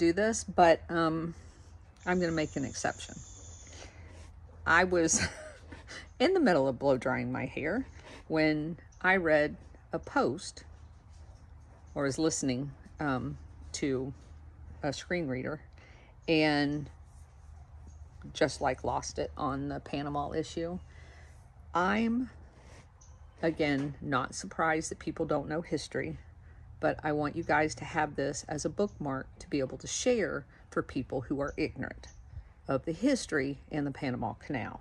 do this, but I'm going to make an exception. I was in the middle of blow drying my hair when I read a post, or was listening to a screen reader, and just like lost it on the Panama issue. I'm, again, not surprised that people don't know history, but I want you guys to have this as a bookmark to be able to share for people who are ignorant of the history in the Panama Canal.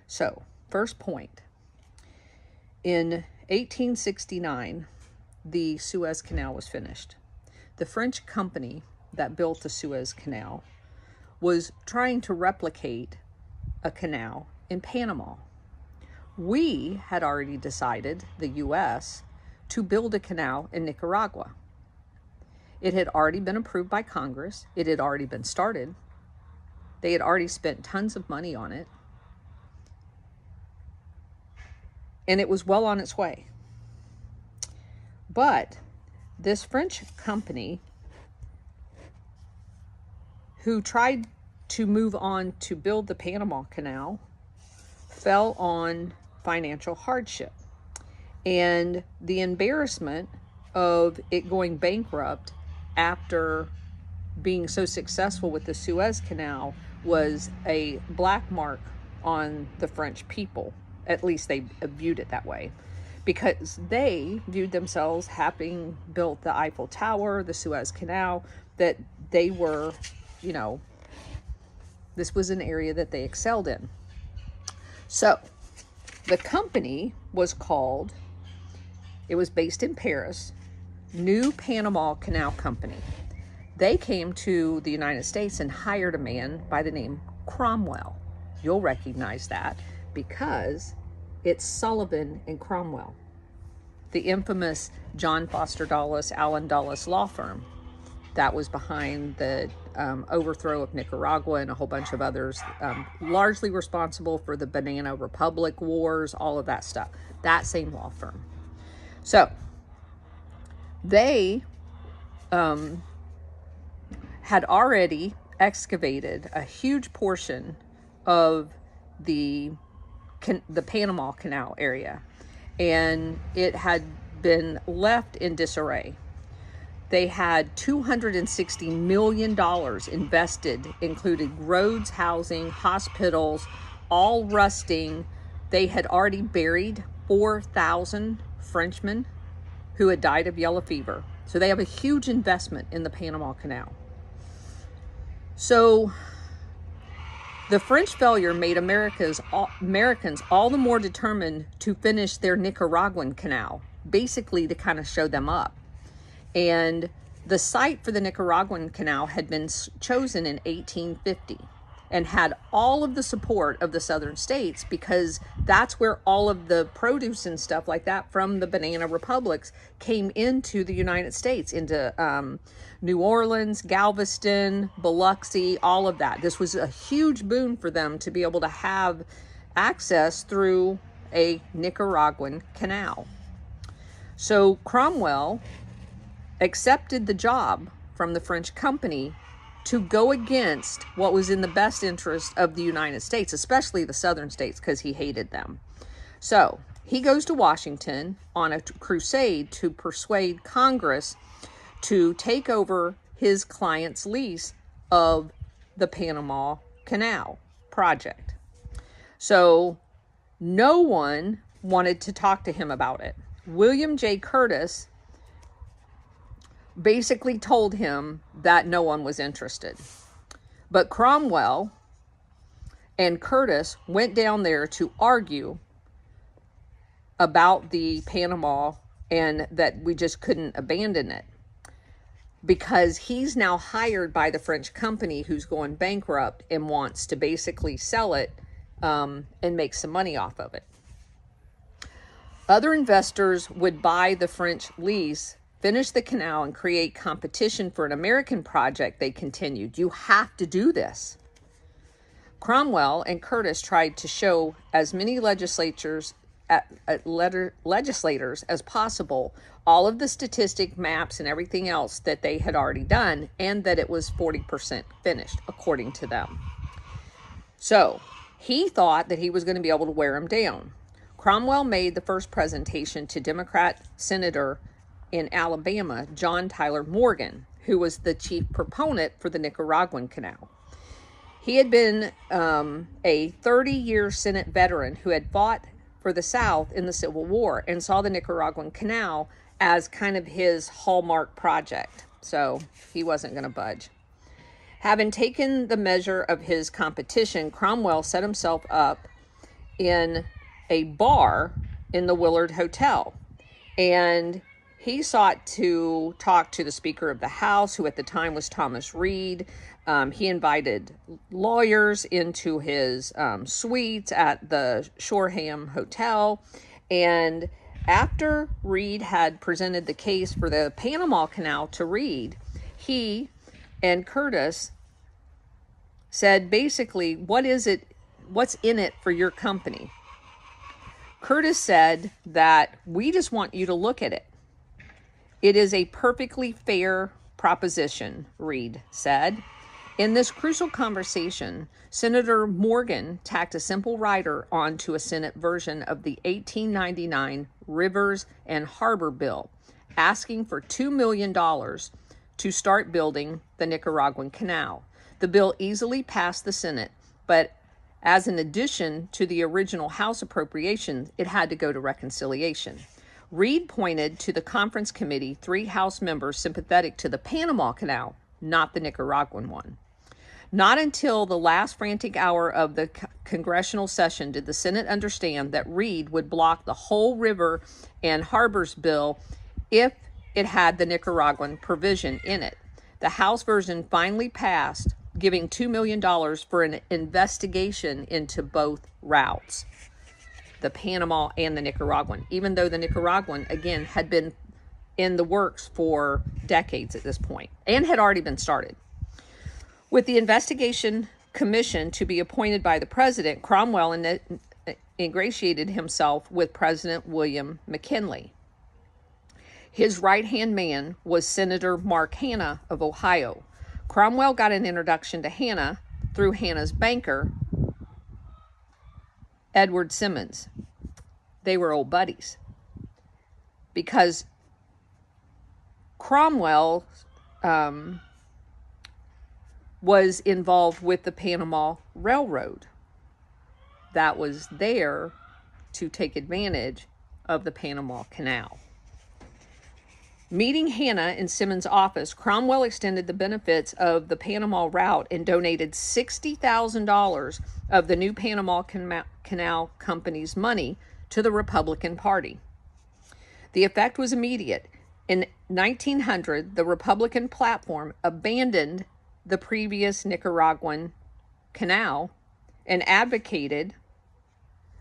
So, first point. In 1869, the Suez Canal was finished. The French company that built the Suez Canal was trying to replicate a canal in Panama. We had already decided, the U.S., to build a canal in Nicaragua. It had already been approved by Congress. It had already been started. They had already spent tons of money on it. And it was well on its way. But this French company who tried to move on to build the Panama Canal fell on financial hardship. And the embarrassment of it going bankrupt after being so successful with the Suez Canal was a black mark on the French people. At least they viewed it that way, because they viewed themselves having built the Eiffel Tower, the Suez Canal, that they were, you know, this was an area that they excelled in. So the company was called, it was based in Paris, New Panama Canal Company. They came to the United States and hired a man by the name Cromwell. You'll recognize that because it's Sullivan and Cromwell, the infamous John Foster Dulles, Allen Dulles law firm that was behind the overthrow of Nicaragua and a whole bunch of others, largely responsible for the Banana Republic wars, all of that stuff. That same law firm. So they had already excavated a huge portion of the Panama Canal area, and it had been left in disarray. They had $260 million invested, including roads, housing, hospitals, all rusting. They had already buried 4,000 Frenchmen who had died of yellow fever. So they have a huge investment in the Panama Canal. So the French failure made Americans all the more determined to finish their Nicaraguan canal, basically to kind of show them up. And the site for the Nicaraguan canal had been chosen in 1850 and had all of the support of the southern states, because that's where all of the produce and stuff like that from the banana republics came into the United States, into New Orleans, Galveston, Biloxi, all of that. This was a huge boon for them to be able to have access through a Nicaraguan canal. So Cromwell accepted the job from the French company to go against what was in the best interest of the United States, especially the southern states, because he hated them. So he goes to Washington on a crusade to persuade Congress to take over his client's lease of the Panama Canal project. So no one wanted to talk to him about it. William J. Curtis basically told him that no one was interested. But Cromwell and Curtis went down there to argue about the Panama and that we just couldn't abandon it, because he's now hired by the French company who's going bankrupt and wants to basically sell it and make some money off of it. Other investors would buy the French lease, finish the canal, and create competition for an American project. They continued, you have to do this. Cromwell and Curtis tried to show as many legislators legislators as possible all of the statistic maps and everything else that they had already done, and that it was 40% finished, according to them. So he thought that he was going to be able to wear him down. Cromwell made the first presentation to Democrat Senator in Alabama, John Tyler Morgan, who was the chief proponent for the Nicaraguan Canal. He had been a 30-year Senate veteran who had fought for the South in the Civil War and saw the Nicaraguan Canal as kind of his hallmark project. So he wasn't going to budge. Having taken the measure of his competition, Cromwell set himself up in a bar in the Willard Hotel, and he sought to talk to the Speaker of the House, who at the time was Thomas Reed. He invited lawyers into his suites at the Shoreham Hotel. And after Reed had presented the case for the Panama Canal to Reed, he and Curtis said, basically, what's in it for your company? Curtis said that we just want you to look at it. It is a perfectly fair proposition, Reed said. In this crucial conversation, Senator Morgan tacked a simple rider onto a Senate version of the 1899 Rivers and Harbor Bill, asking for $2 million to start building the Nicaraguan Canal. The bill easily passed the Senate, but as an addition to the original House appropriations, it had to go to reconciliation. Reed pointed to the conference committee 3 House members sympathetic to the Panama Canal, not the Nicaraguan one. Not until the last frantic hour of the congressional session did the Senate understand that Reed would block the whole River and Harbors bill if it had the Nicaraguan provision in it. The House version finally passed, giving $2 million for an investigation into both routes, the Panama and the Nicaraguan, even though the Nicaraguan, again, had been in the works for decades at this point and had already been started. With the investigation commission to be appointed by the president, Cromwell ingratiated himself with President William McKinley. His right-hand man was Senator Mark Hanna of Ohio. Cromwell got an introduction to Hanna through Hanna's banker, Edward Simmons. They were old buddies because Cromwell was involved with the Panama Railroad that was there to take advantage of the Panama Canal. Meeting Hanna in Simmons' office, Cromwell extended the benefits of the Panama route and donated $60,000 of the new Panama Canal Company's money to the Republican Party. The effect was immediate. In 1900, the Republican platform abandoned the previous Nicaraguan canal and advocated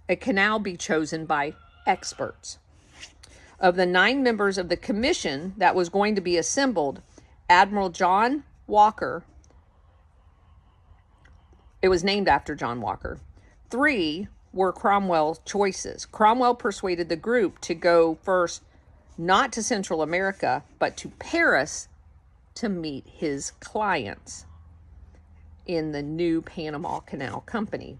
a canal be chosen by experts. Of the 9 members of the commission that was going to be assembled, Admiral John Walker, it was named after John Walker, 3 were Cromwell's choices. Cromwell persuaded the group to go first not to Central America, but to Paris to meet his clients in the new Panama Canal Company.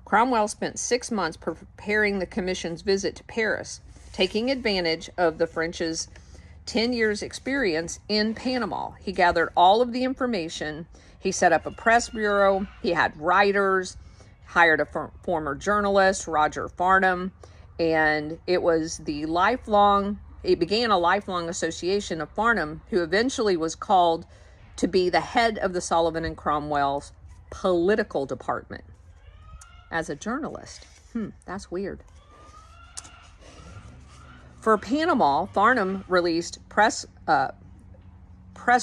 Cromwell spent 6 months preparing the commission's visit to Paris, taking advantage of the French's 10 years experience in Panama. He gathered all of the information. He set up a press bureau. He had writers, hired a former journalist, Roger Farnham, and it began a lifelong association of Farnham, who eventually was called to be the head of the Sullivan and Cromwell's political department as a journalist. That's weird. For Panama, Farnham released press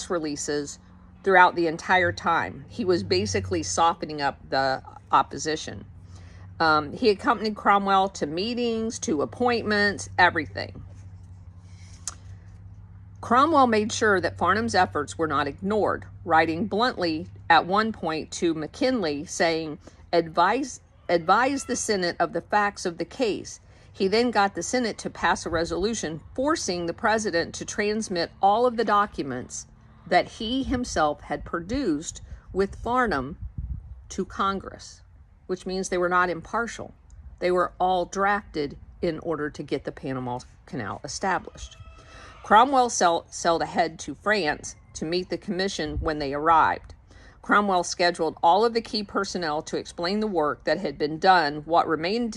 releases throughout the entire time. He was basically softening up the opposition. He accompanied Cromwell to meetings, to appointments, everything. Cromwell made sure that Farnham's efforts were not ignored, writing bluntly at one point to McKinley saying, advise the Senate of the facts of the case. He then got the Senate to pass a resolution forcing the president to transmit all of the documents that he himself had produced with Farnham to Congress, which means they were not impartial. They were all drafted in order to get the Panama Canal established. Cromwell sailed ahead to France to meet the commission when they arrived. Cromwell scheduled all of the key personnel to explain the work that had been done, what remained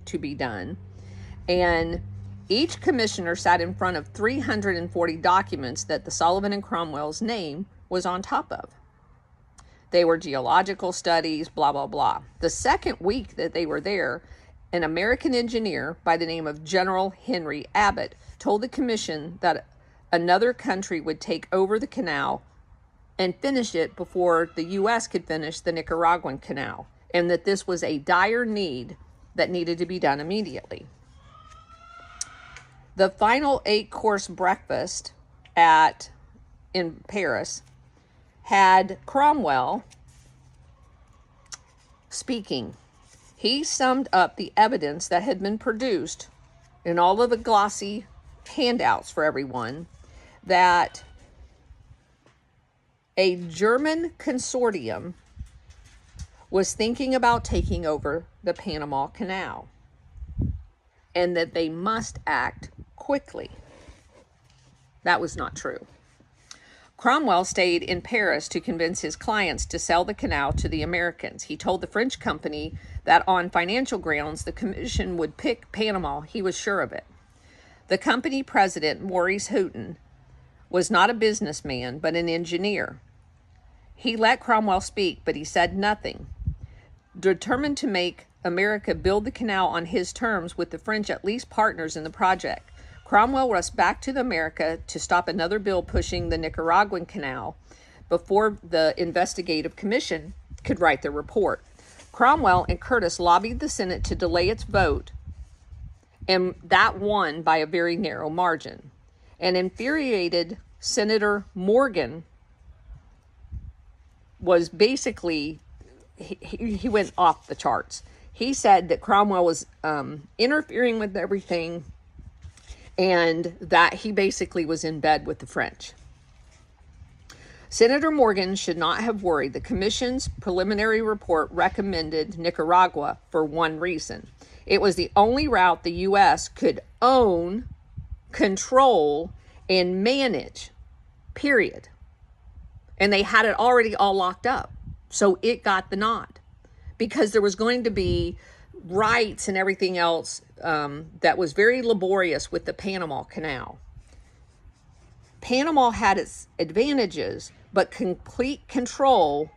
to be done, and each commissioner sat in front of 340 documents that the Sullivan and Cromwell's name was on top of. They were geological studies, blah, blah, blah. The second week that they were there, an American engineer by the name of General Henry Abbott told the commission that another country would take over the canal and finish it before the U.S. could finish the Nicaraguan canal, and that this was a dire need that needed to be done immediately. The final 8-course breakfast in Paris had Cromwell speaking. He summed up the evidence that had been produced in all of the glossy handouts for everyone that a German consortium was thinking about taking over the Panama Canal and that they must act quickly. That was not true. Cromwell stayed in Paris to convince his clients to sell the canal to the Americans. He told the French company that on financial grounds, the commission would pick Panama. He was sure of it. The company president, Maurice Houghton, was not a businessman, but an engineer. He let Cromwell speak, but he said nothing. Determined to make America build the canal on his terms with the French at least partners in the project, Cromwell rushed back to America to stop another bill pushing the Nicaraguan canal before the investigative commission could write their report. Cromwell and Curtis lobbied the Senate to delay its vote, and that won by a very narrow margin. An infuriated Senator Morgan was basically, he went off the charts. He said that Cromwell was interfering with everything and that he basically was in bed with the French. Senator Morgan should not have worried. The commission's preliminary report recommended Nicaragua for one reason. It was the only route the U.S. could own, control, and manage, period. And they had it already all locked up. So it got the nod because there was going to be rights and everything else that was very laborious with the Panama Canal. Panama had its advantages, but complete control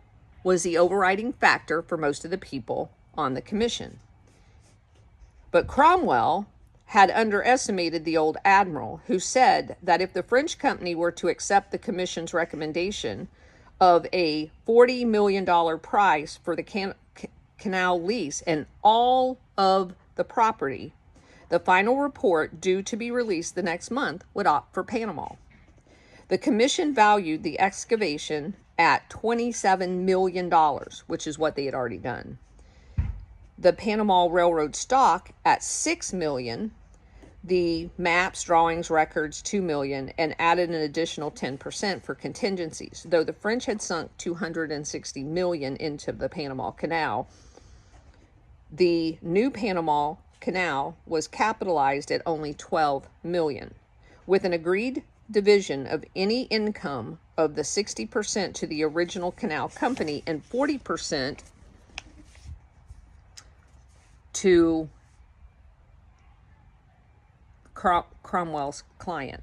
was the overriding factor for most of the people on the commission. But Cromwell had underestimated the old admiral, who said that if the French company were to accept the commission's recommendation of a $40 million price for the canal lease and all of the property, the final report, due to be released the next month, would opt for Panama. The commission valued the excavation at $27 million, which is what they had already done. The Panama Railroad stock at $6 million, the maps, drawings, records, $2 million, and added an additional 10% for contingencies. Though the French had sunk $260 million into the Panama Canal, the new Panama Canal was capitalized at only $12 million, with an agreed division of any income of the 60% to the original canal company and 40% to Cromwell's client,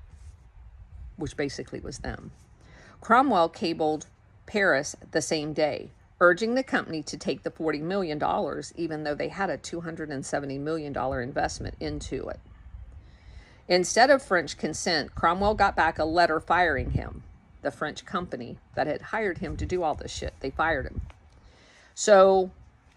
which basically was them. Cromwell cabled Paris the same day, urging the company to take the $40 million, even though they had a $270 million investment into it. Instead of French consent, Cromwell got back a letter firing him. The French company that had hired him to do all this shit, they fired him. So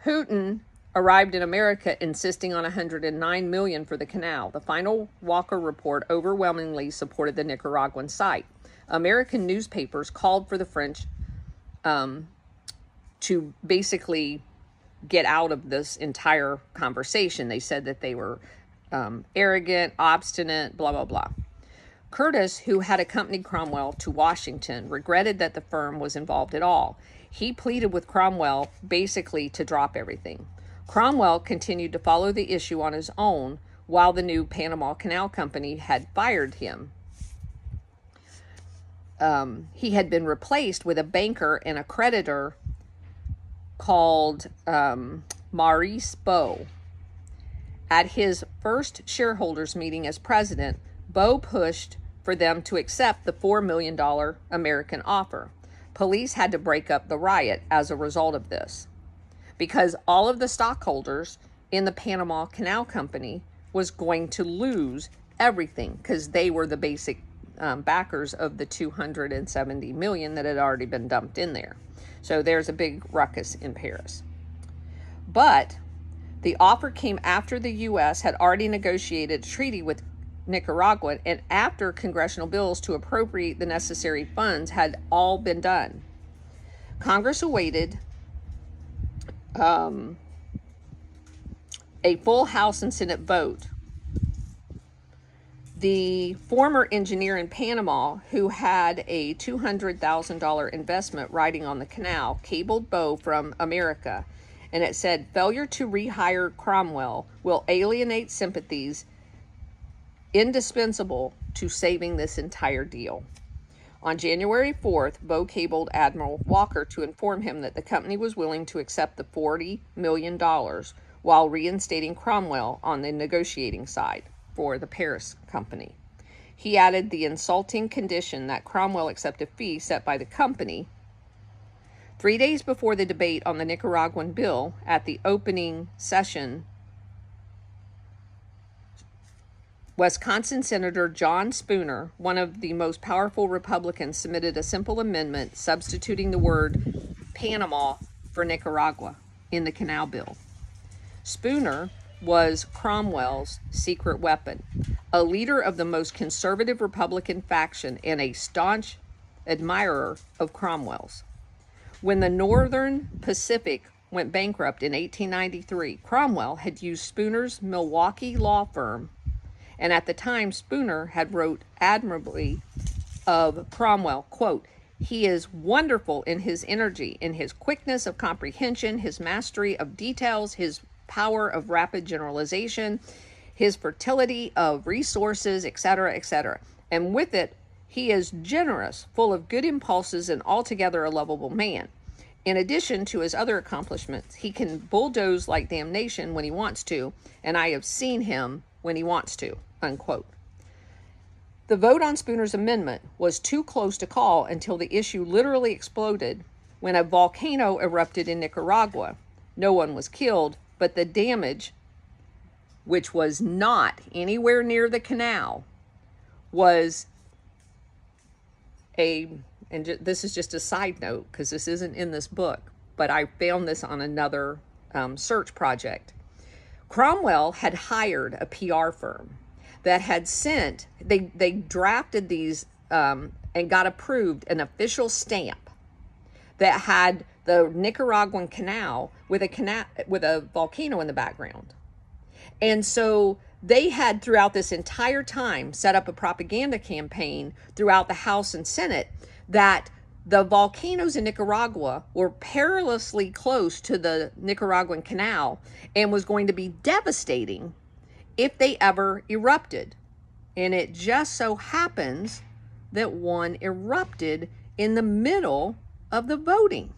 Houghton arrived in America insisting on $109 million for the canal. The final Walker report overwhelmingly supported the Nicaraguan site. American newspapers called for the French to basically get out of this entire conversation. They said that they were arrogant, obstinate, blah, blah, blah. Curtis, who had accompanied Cromwell to Washington, regretted that the firm was involved at all. He pleaded with Cromwell basically to drop everything. Cromwell continued to follow the issue on his own while the new Panama Canal Company had fired him. He had been replaced with a banker and a creditor called Maurice Beau. At his first shareholders meeting as president, Beau pushed for them to accept the $4 million American offer. Police had to break up the riot as a result of this, because all of the stockholders in the Panama Canal Company was going to lose everything, because they were the basic backers of the $270 million that had already been dumped in there. So there's a big ruckus in Paris. But the offer came after the U.S. had already negotiated a treaty with Nicaragua, and after congressional bills to appropriate the necessary funds had all been done. Congress awaited a full House and Senate vote. The former engineer in Panama, who had a $200,000 investment riding on the canal, cabled Beau from America, and it said, "Failure to rehire Cromwell will alienate sympathies indispensable to saving this entire deal." On January 4th, Beau cabled Admiral Walker to inform him that the company was willing to accept the $40 million while reinstating Cromwell on the negotiating side for the Paris company. He added the insulting condition that Cromwell accept a fee set by the company. 3 days before the debate on the Nicaraguan bill at the opening session, Wisconsin Senator John Spooner, one of the most powerful Republicans, submitted a simple amendment substituting the word Panama for Nicaragua in the canal bill. Spooner was Cromwell's secret weapon, a leader of the most conservative Republican faction and a staunch admirer of Cromwell's. When the Northern Pacific went bankrupt in 1893, Cromwell had used Spooner's Milwaukee law firm, and at the time Spooner had wrote admirably of Cromwell, quote, "He is wonderful in his energy, in his quickness of comprehension, his mastery of details, his power of rapid generalization, his fertility of resources, etc., etc. And with it, he is generous, full of good impulses, and altogether a lovable man. In addition to his other accomplishments, he can bulldoze like damnation when he wants to, and I have seen him when he wants to," unquote. The vote on Spooner's amendment was too close to call until the issue literally exploded when a volcano erupted in Nicaragua. No one was killed, but the damage, which was not anywhere near the canal, was this is just a side note because this isn't in this book, but I found this on another search project. Cromwell had hired a PR firm that had sent, they drafted these and got approved an official stamp that had the Nicaraguan canal with a volcano in the background. And so they had throughout this entire time set up a propaganda campaign throughout the House and Senate that the volcanoes in Nicaragua were perilously close to the Nicaraguan canal and was going to be devastating if they ever erupted. And it just so happens that one erupted in the middle of the voting.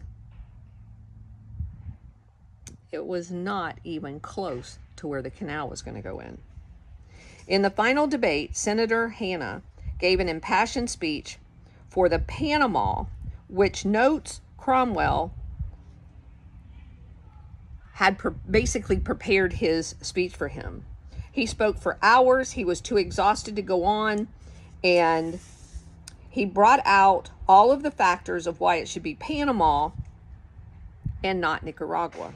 It was not even close to where the canal was going to go in. In the final debate, Senator Hanna gave an impassioned speech for the Panama, which notes Cromwell had basically prepared his speech for him. He spoke for hours. He was too exhausted to go on, and he brought out all of the factors of why it should be Panama and not Nicaragua.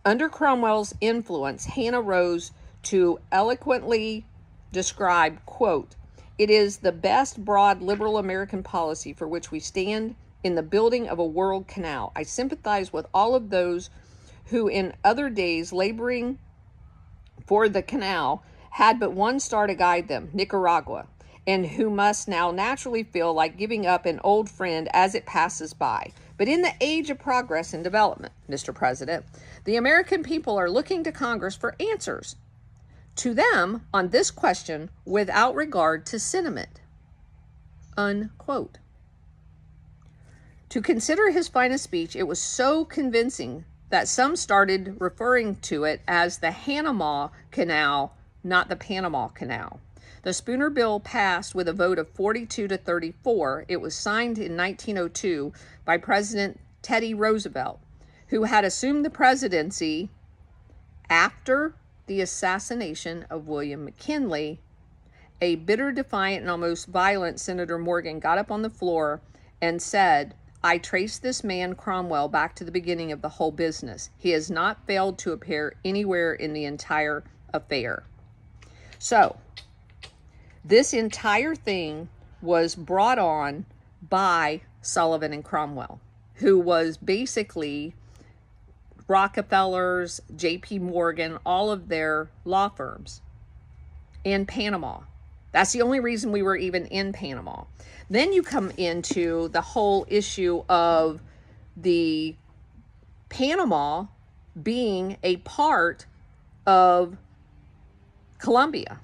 Under Cromwell's influence, Hanna rose to eloquently describe, quote, "It is the best broad liberal American policy for which we stand in the building of a world canal. I sympathize with all of those who in other days laboring for the canal had but one star to guide them, Nicaragua, and who must now naturally feel like giving up an old friend as it passes by. But in the age of progress and development, Mr. President, the American people are looking to Congress for answers to them on this question without regard to sentiment. Unquote. To consider his finest speech, it was so convincing that some started referring to it as the Panama Canal, not the Panama Canal. The Spooner Bill passed with a vote of 42 to 34. It was signed in 1902 by President Teddy Roosevelt, who had assumed the presidency after the assassination of William McKinley. A bitter, defiant, and almost violent Senator Morgan got up on the floor and said, "I trace this man Cromwell back to the beginning of the whole business. He has not failed to appear anywhere in the entire affair." So, this entire thing was brought on by Sullivan and Cromwell, who was basically Rockefeller's, J.P. Morgan, all of their law firms in Panama. That's the only reason we were even in Panama. Then you come into the whole issue of the Panama being a part of Colombia.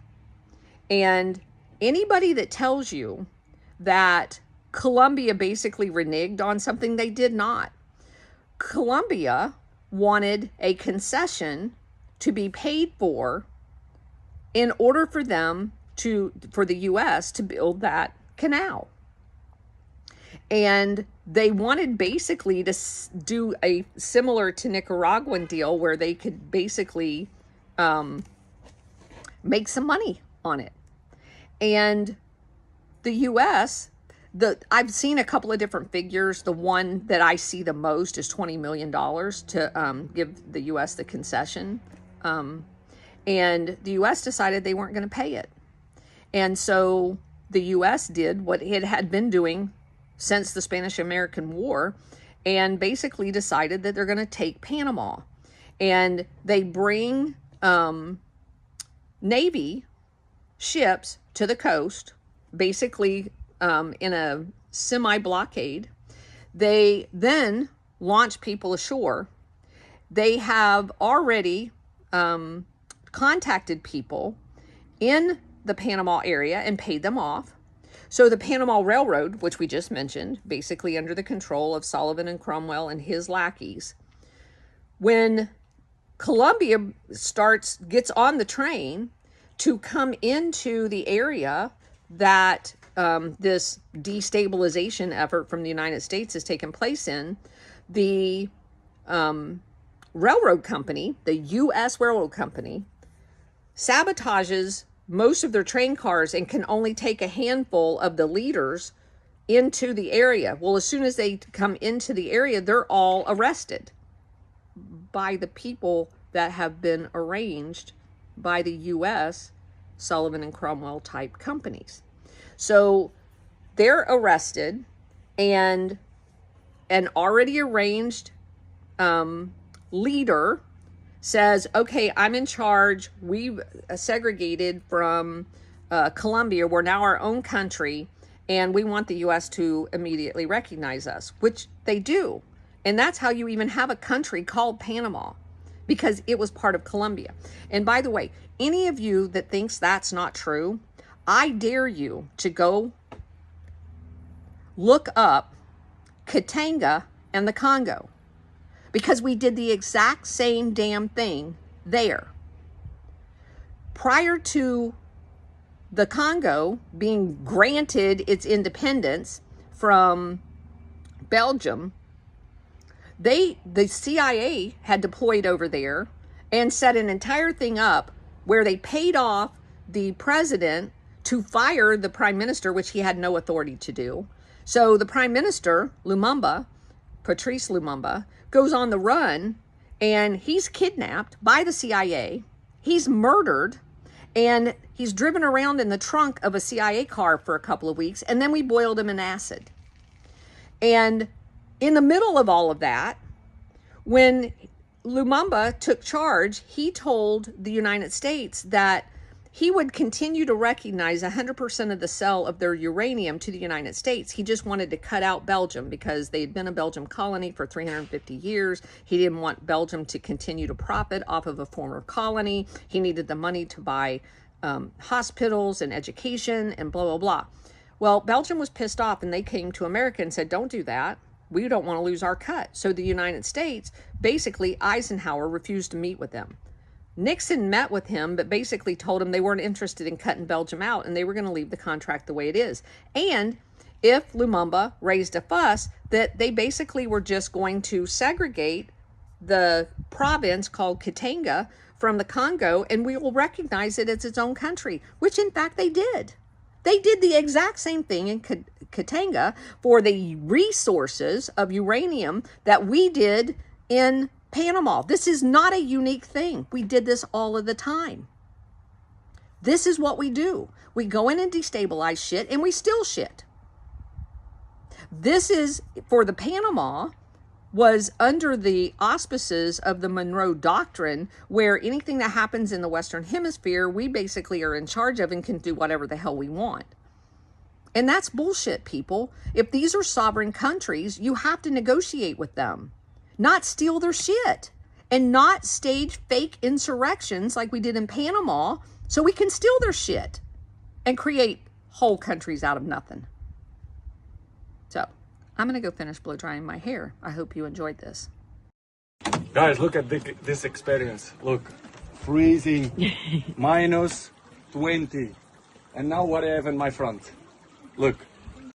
And anybody that tells you that Colombia basically reneged on something, they did not. Colombia wanted a concession to be paid for in order for them for the U.S. to build that canal. And they wanted basically to do a similar to Nicaraguan deal where they could basically make some money on it. And the U.S., I've seen a couple of different figures. The one that I see the most is $20 million to give the U.S. the concession. And the U.S. decided they weren't going to pay it. And so the U.S. did what it had been doing since the Spanish-American War and basically decided that they're going to take Panama. And they bring Navy ships to the coast, basically in a semi-blockade. They then launch people ashore. They have already contacted people in the Panama area and paid them off. So the Panama Railroad, which we just mentioned, basically under the control of Sullivan and Cromwell and his lackeys, when Colombia gets on the train to come into the area that this destabilization effort from the United States has taken place in, the railroad company, the U.S. Railroad Company, sabotages most of their train cars and can only take a handful of the leaders into the area. Well, as soon as they come into the area, they're all arrested by the people that have been arranged by the U.S. Sullivan and Cromwell type companies. So they're arrested, and an already arranged leader says, okay, I'm in charge. We've segregated from Colombia. We're now our own country, and we want the U.S. to immediately recognize us, which they do. And that's how you even have a country called Panama, because it was part of Colombia. And by the way, any of you that thinks that's not true, I dare you to go look up Katanga and the Congo, because we did the exact same damn thing there. Prior to the Congo being granted its independence from Belgium, the CIA had deployed over there and set an entire thing up where they paid off the president to fire the prime minister, which he had no authority to do. So the prime minister, Patrice Lumumba, goes on the run, and he's kidnapped by the CIA. He's murdered, and he's driven around in the trunk of a CIA car for a couple of weeks, and then we boiled him in acid. And in the middle of all of that, when Lumumba took charge, he told the United States that he would continue to recognize 100% of the sale of their uranium to the United States. He just wanted to cut out Belgium because they had been a Belgian colony for 350 years. He didn't want Belgium to continue to profit off of a former colony. He needed the money to buy hospitals and education and blah, blah, blah. Well, Belgium was pissed off and they came to America and said, don't do that. We don't want to lose our cut. So the United States, basically Eisenhower refused to meet with them. Nixon met with him, but basically told him they weren't interested in cutting Belgium out and they were going to leave the contract the way it is. And if Lumumba raised a fuss, that they basically were just going to segregate the province called Katanga from the Congo, and we will recognize it as its own country, which in fact they did. They did the exact same thing in Katanga for the resources of uranium that we did in Panama. This is not a unique thing. We did this all of the time. This is what we do. We go in and destabilize shit, and we steal shit. This is, for the Panama, was under the auspices of the Monroe Doctrine, where anything that happens in the Western Hemisphere, we basically are in charge of and can do whatever the hell we want. And that's bullshit, people. If these are sovereign countries, you have to negotiate with them, not steal their shit, and not stage fake insurrections like we did in Panama so we can steal their shit and create whole countries out of nothing. So I'm going to go finish blow drying my hair. I hope you enjoyed this. Guys, look at this experience. Look, freezing, -20. And now what I have in my front. Look.